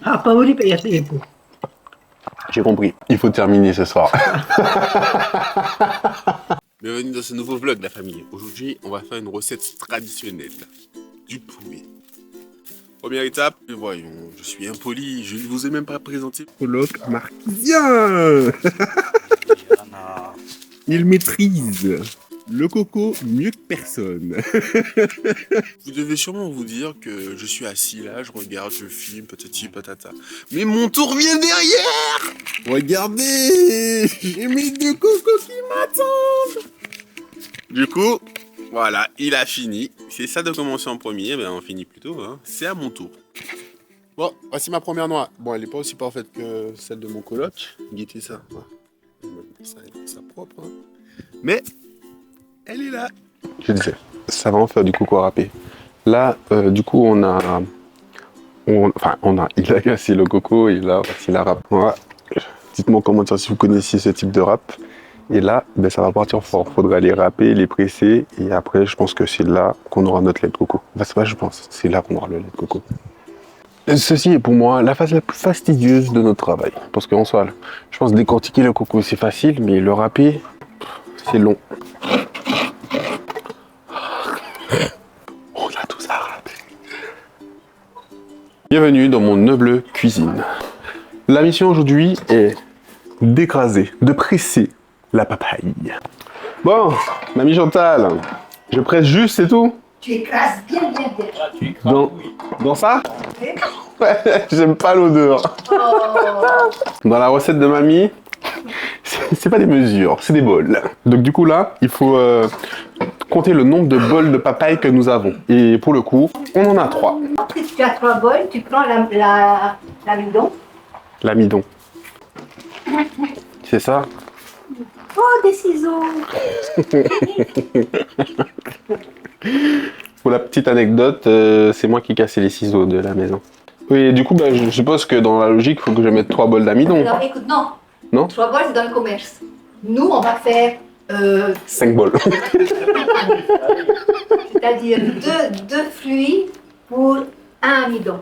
Ha paura per il tempo. J'ai compris. Il faut terminer ce soir. Bienvenue dans ce nouveau vlog, la famille. Aujourd'hui, on va faire une recette traditionnelle. Du poulet. Première étape, voyons, je suis impoli, je ne vous ai même pas présenté. Coloc marquisien. Il maîtrise le coco mieux que personne. Vous devez sûrement vous dire que je suis assis là, je regarde, je filme, patati patata. Mais mon tour vient derrière. Regardez, j'ai mes deux cocos qui m'attendent. Du coup, voilà, il a fini. C'est ça de commencer en premier, ben on finit plus tôt, hein. C'est à mon tour. Bon, voici ma première noix. Bon, elle n'est pas aussi parfaite que celle de mon coloc. Guettez ça. Ça propre, hein. Mais elle est là. Je disais, ça va en faire du coco râpé. Là, du coup, il a cassé le coco et là, voici la râpe. Voilà. Dites-moi en commentaire si vous connaissiez ce type de râpe. Et là, ben, ça va partir fort. Il faudra les râper, les presser. Et après, je pense que c'est là qu'on aura notre lait de coco. Enfin, c'est pas je pense, c'est là qu'on aura le lait de coco. Ceci est pour moi la phase la plus fastidieuse de notre travail. Parce qu'en soi, je pense décortiquer le coco, c'est facile, mais le râper, c'est long. On a tout ça à râper. Bienvenue dans mon humble cuisine. La mission aujourd'hui est d'écraser, de presser la papaye. Bon, mamie Chantal, je presse juste, c'est tout? Tu écrases bien. Dans ça? Ouais, j'aime pas l'odeur. Dans la recette de mamie, c'est pas des mesures, c'est des bols. Donc du coup là, il faut compter le nombre de bols de papaye que nous avons. Et pour le coup, on en a 3. Si tu as 3 bols, tu prends l'amidon. L'amidon. C'est ça? Oh, des ciseaux. Pour la petite anecdote, c'est moi qui ai cassé les ciseaux de la maison. Oui, du coup, bah, je suppose que dans la logique, il faut que je mette 3 bols d'amidon. Alors écoute, non. Non? 3 bols, c'est dans le commerce. Nous, on va faire... 5 bols. c'est-à-dire deux fruits pour un amidon.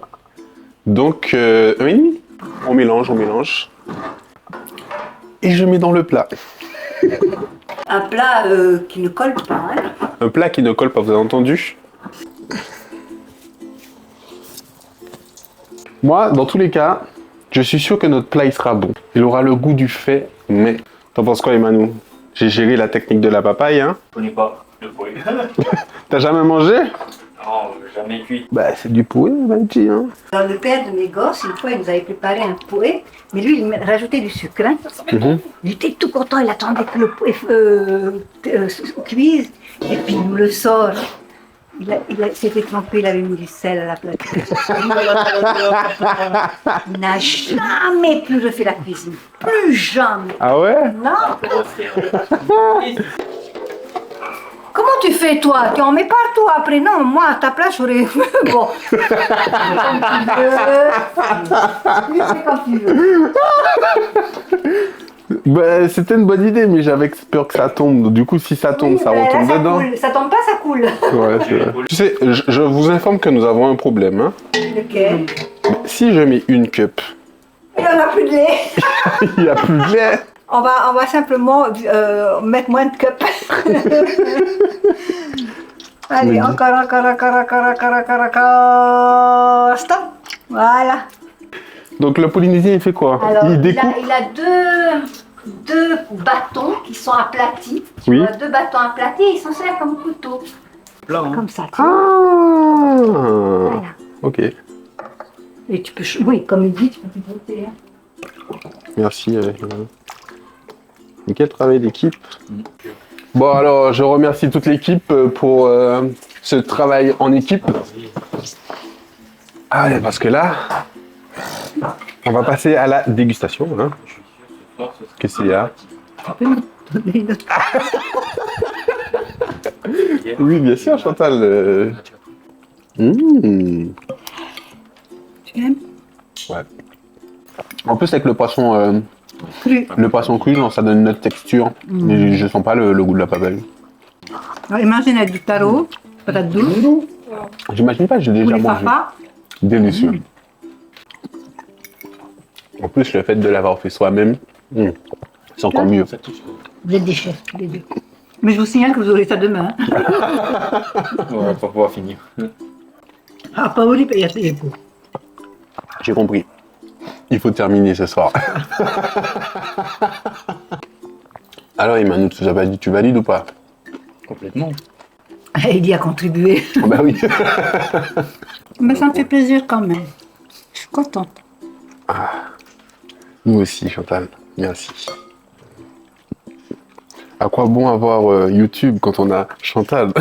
Donc, 1,5. On mélange. Et je mets dans le plat. Un plat qui ne colle pas, hein. Un plat qui ne colle pas, vous avez entendu? Moi, dans tous les cas, je suis sûr que notre plat il sera bon. Il aura le goût du fait, mais... T'en penses quoi, Emmanuel? J'ai géré la technique de la papaye, hein? Je connais pas le poulet. T'as jamais mangé? Non, jamais cuit. Bah, c'est du poulet, Maïti, hein? Dans le père de mes gosses, une fois, il nous avait préparé un poulet, mais lui, il rajoutait du sucre, hein. Il était tout content, il attendait que le poulet cuise, et puis il nous le sort. Il s'était trompé, il avait mis du sel à la place. Il n'a jamais plus refait la cuisine. Plus jamais. Ah ouais? Non. Comment tu fais, toi? Tu en mets partout après? Non, moi, à ta place, j'aurais... Bon. Tu fais comme tu veux. Bah, c'était une bonne idée, mais j'avais peur que ça tombe. Du coup, si ça tombe, Oui, ça ben là, retombe dedans. Coule. Ça tombe pas, ça coule. Ouais, c'est vrai. Tu sais, je vous informe que nous avons un problème, hein. Lequel? Si je mets une cup, Il n'y en a plus de lait. il n'y a plus de lait. On va simplement mettre moins de cups. Allez, encore. Stop. Voilà. Donc le Polynésien, il fait quoi? Alors, Il découpe. il a deux bâtons qui sont aplatis. Oui. Deux bâtons aplatis, ils s'en servent comme couteau. Plat, hein. Comme ça, tu Ah, vois. Voilà. ok. Et tu peux, oui, comme il dit, tu peux pipoter. Hein. Merci. Quel travail d'équipe. Bon, alors, je remercie toute l'équipe pour ce travail en équipe. Ah, parce que là, on va passer à la dégustation. Hein. Qu'est-ce qu'il y a? Oui, bien sûr, Chantal. Tu aimes? Ouais. En plus, avec le poisson Cru. le poisson cru, genre, ça donne une autre texture. Mais je sens pas le goût de la papaye. Alors, imagine avec du taro, patate douce, J'imagine pas, j'ai déjà poulet mangé. papa. Délicieux. En plus, le fait de l'avoir fait soi-même, c'est encore mieux. Vous êtes des chefs, tous les deux. Mais je vous signale que vous aurez ça demain. On va pas pouvoir finir. Ah, Paoli paye assez les pots. J'ai compris. Il faut terminer ce soir. Alors, Emmanuel, tu nous as pas dit, tu valides ou pas? Complètement. Il y a contribué. Ah bah oui. Mais ça me fait plaisir quand même. Je suis contente. Nous aussi, Chantal. Merci. À quoi bon avoir YouTube quand on a Chantal?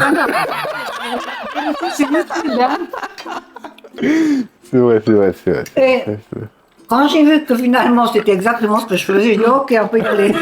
C'est YouTube, hein. C'est vrai. Et quand j'ai vu que finalement c'était exactement ce que je faisais, j'ai dit ok, on peut y aller.